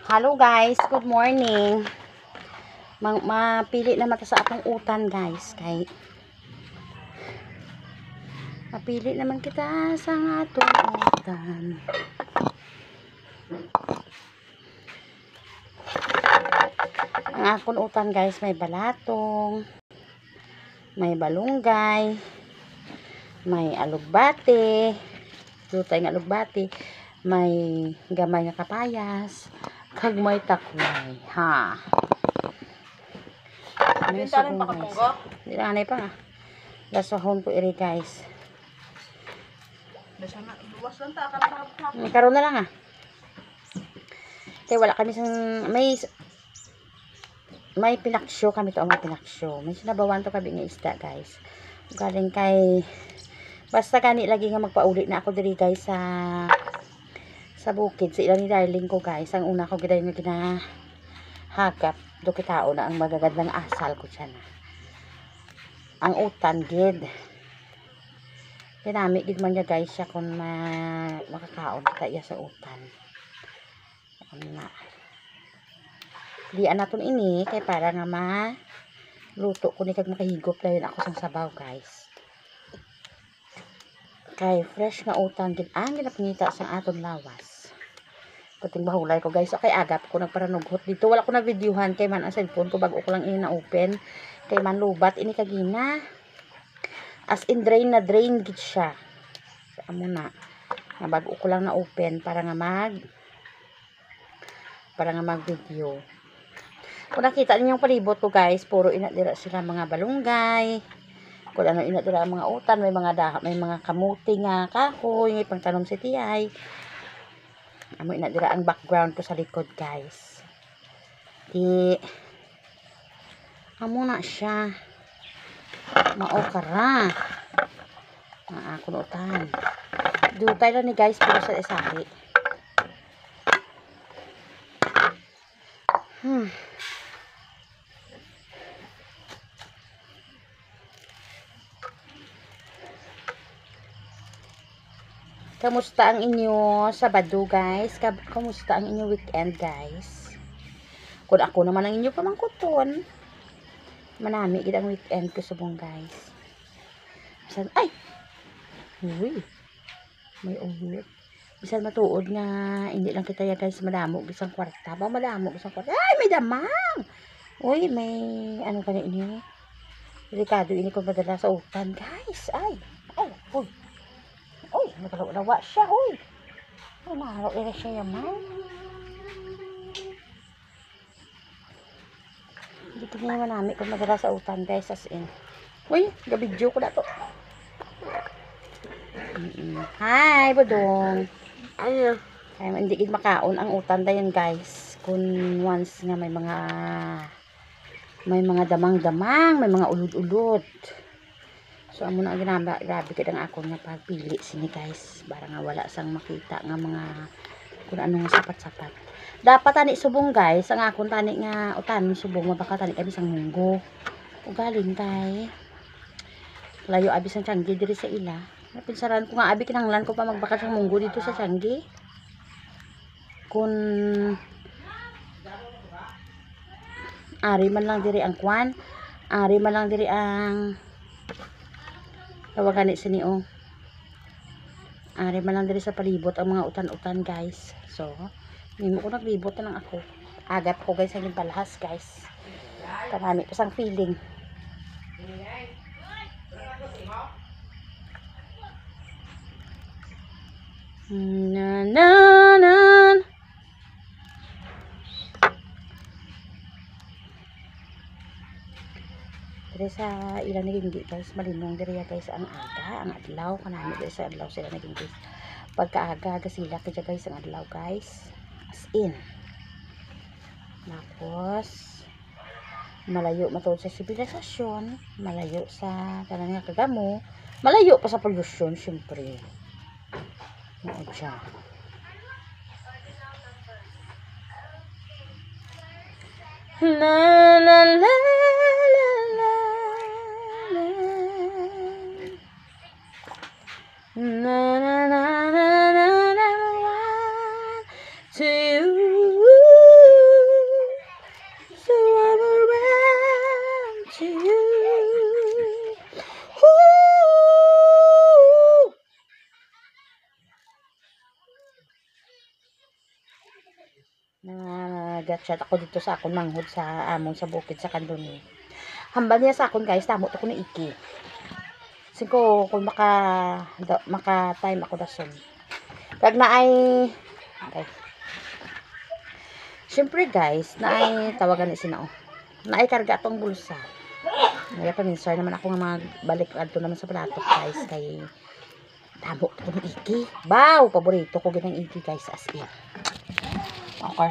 Hello guys, good morning. Mapili naman ta sa atong utan guys. Kay mapili naman kita sa atong utan. Ang akong utan guys, may balatong, may balunggay, may alugbate, dutay nga alugbate, may gamay nga kapayas, kag may takway, ha. May sugong guys. Hindi na anay pa nga. Lasahon ko iri guys. May karoon na lang ah. Kaya wala kami sang may pinaksyo kami to, may pinaksyo. May sinabawan to kami nga isda guys. Galing kay basta gani lagi nga magpauli na ako diri guys sa bukid sa ilang ni darling ko guys. Ang una ko giday nga ginahagap do kitao na ang magagandang asal ko siya na. Ang utan gid. Dinami gid man niya guys siya kung makakaon kita iya sa utan. Na. Diyan naton ini kay para nga luto ko ni kag makahigop dayon ako sang sabaw guys. Kay fresh nga utan gid ang ginapangita sa aton lawas. Kuting bahulay ko guys. Okay, agap ko nagparanughot dito. Wala ko na videohan kay man ang cellphone ko bago ko lang ini na open. Kay man lubat ini kagina. As in drain na drain gid siya. Amo na. Nga bago ko lang na open para nga mag video. Kung nakita niyo yung palibot ko guys, puro inadira sila mga balunggay. Kung ano inadira ang mga utan, may mga kamuti nga kahoy, may pangtanom si tiyay. Amo inadira ang background ko sa likod guys. Amo na siya. Maokara. Akong utan. Dutay lang ni guys, puro sa isaki. Kamusta ang inyo Sabado guys? Kamusta ang inyo weekend guys? Kung ako naman ang inyo pamangkuton, manami gid ang weekend ko subong guys. Bisan ay. Uy. May ulit. Bisan matuod nga hindi lang kita ya guys madamo bisang kwarta. Ba madamo bisang kwarta. Ay may damang. Uy, may ano kani inyo? Delikado ini ko padala sa utan guys. Ay. Uy. Uy, nagalawa siya, uy. Ay, nahalo rin siya yaman. Dito na naman namin kung madala sa utan, guys, as in. Uy, gabidyo ko na to. Hi, budong. Ay, hindi gid makaon ang utan dayon, guys. Kung once nga may mga damang-damang, may mga ulod-ulod. So amo na ginaba, grabe gid ang ako nga pagpili sini guys, para nga wala sang makita nga mga kung ano nga sapat-sapat. Dapat tani subong guys, ang akon tani nga utan subong mabaka tani kami sang munggo. O galing kay layo abi sang Tiangge diri sa ila. Napinsaran ko nga abi kinahanglan ko pa magbaka sang munggo dito sa Tiangge. Kun ari man lang diri ang kwan, ari man lang diri ang tawagan ni sini oh. Ari man lang diri sa palibot ang mga utan-utan guys. So, hindi mo ko naglibot na lang ako. Agap ko guys ang palahas guys. Kanami pa sang feeling. Na na na. Diri sa ilang naging guys, malinong diri guys ang aga, ang adlaw kanami diri sa adlaw sila naging guys. Pagka-aga sila kaya guys ang adlaw guys. As in. Tapos malayo matod sa sibilisasyon, malayo sa tanan nga kagamo, malayo pa sa pollution syempre. Mao siya. La la la. Na na na na na na na to you. Nag-chat ako dito sa akon manghod sa amon sa bukid sa Kandoni. Hambal niya sa akon guys, tamo to ko na iki. Singko kung maka time ako dason. Kag na ay okay. Syempre guys, na ay tawagan ni sinao. Na ay karga atong bulsa. Kaya paminsar naman ako nga magbalik adto naman sa plato guys kay tamo ko ng iki. Baw, paborito ko ginang iki guys as in. Okay.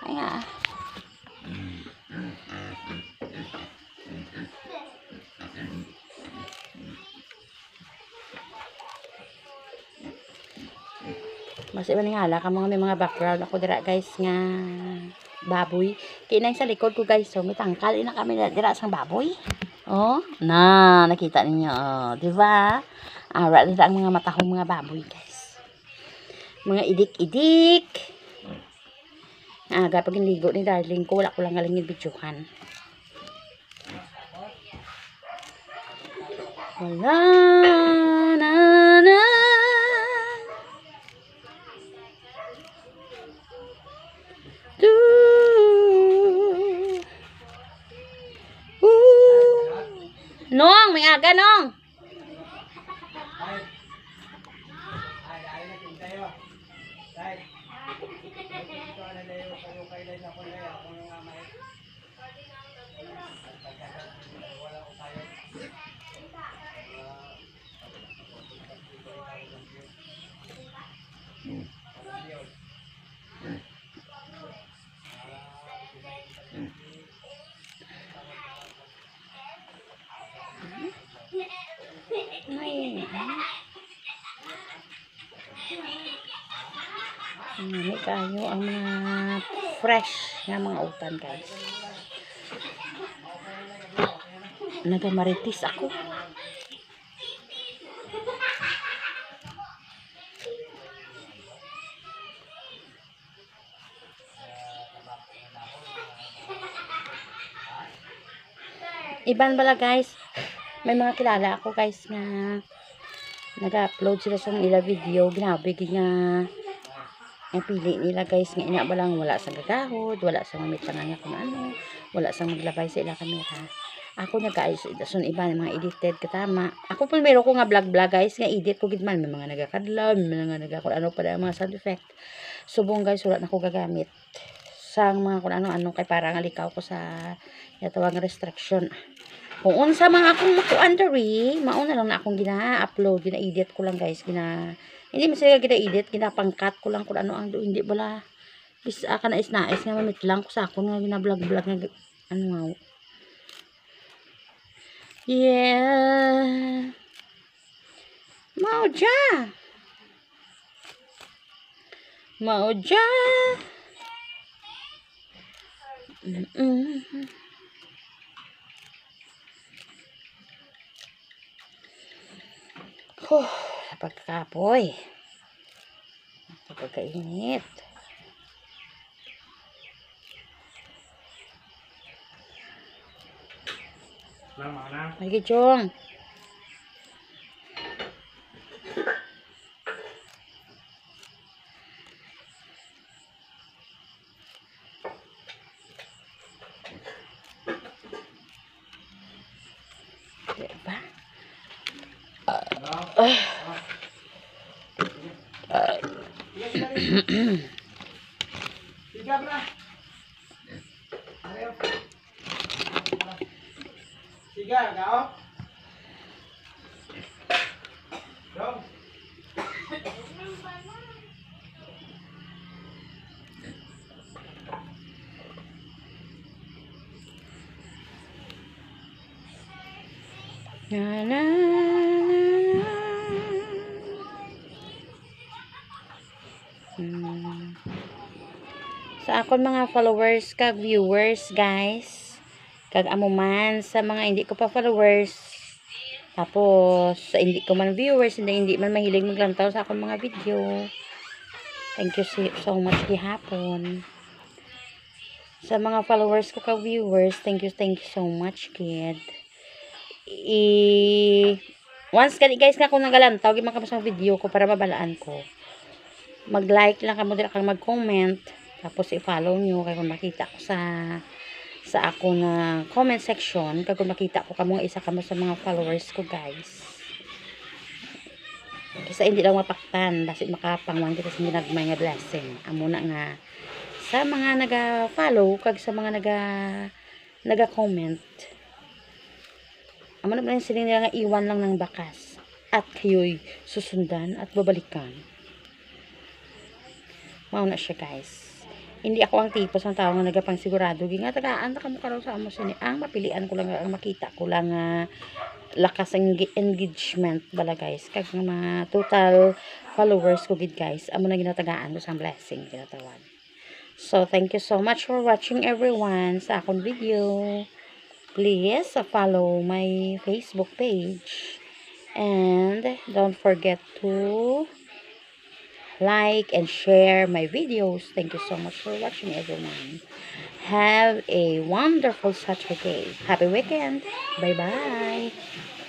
Ay nga. Mas iba nga ka mga may mga background ako dira guys nga baboy. Kinay sa likod ko guys, so may tangkal ina kami dira sang baboy. Oh, nakita ninyo, oh, di ba? Ara dira ang mga matahong mga baboy guys. Mga idik-idik. Aga pag ligo ni darling ko, wala ko lang galing yung videohan. Wala na na. Nong, may aga nong. May kayo ang mga fresh nga mga utan guys. Nagamaritis ako. Iban bala guys. May mga kilala ako guys nga nag-upload sila sa ila video. Ginabi nga ang pili nila guys nga ina ba lang wala sang gagahod, wala sang mamitlangan nga kung ano, wala sang maglabay sa ila kamera. Ako nag-ayos dason iba ng mga edited katama. Ako pun meron ko nga vlog guys nga edit ko gid man may mga nagakadlaw, may mga nagakon ano pa mga sound effect. Subong guys wala na ko gagamit sang mga kung ano kay para nga likaw ko sa yatawag nga restriction. Kung unsa mga akong makuandari, mauna lang na akong gina-upload, gina-edit ko lang guys, hindi masaya gina-edit, ginapangkat ko lang kung ano ang hindi bala bis aka na nais nga mamit lang ko sa akon nga gina-vlog nga ano nga. Yeah. Mauja. Pagkakapoy. Pagkainit. May gichong. Diba? Siga, kau? Dong. Na na. Sa akon mga followers kag viewers guys, kag amo man sa mga hindi ko pa followers, tapos sa hindi ko man viewers, hindi man mahilig maglantaw sa akong mga video, thank you so much gihapon. Sa mga followers ko kag viewers, thank you so much kid. Once kani guys nga kung nagalantaw giman ka sa video ko para mabalaan ko. mag-like lang kamo dira kang mag-comment, tapos i-follow nyo kay kung makita ko sa ako na comment section, kay kung makita ko kamo isa kamo sa mga followers ko guys. Kasi hindi lang mapaktan, basi makapangwan kita sa ginagmay nga blessing. Amo na nga sa mga naga-follow kag sa mga naga-comment. Amo na ba sila nga iwan lang ng bakas at kayo'y susundan at babalikan. Mao na siya guys. Hindi ako ang tipos ng tao nga nagapang sigurado nga tagaan na kamo karon sa amo sini. Ang mapilian ko lang ang makita ko lang lakas ang engagement bala guys kag mga total followers ko gid guys. Amo na ginatagaan ko sa blessing ginatawan. So thank you so much for watching everyone sa akong video. Please follow my Facebook page and don't forget to like and share my videos. Thank you so much for watching everyone. Have a wonderful Saturday. Happy weekend. Bye bye.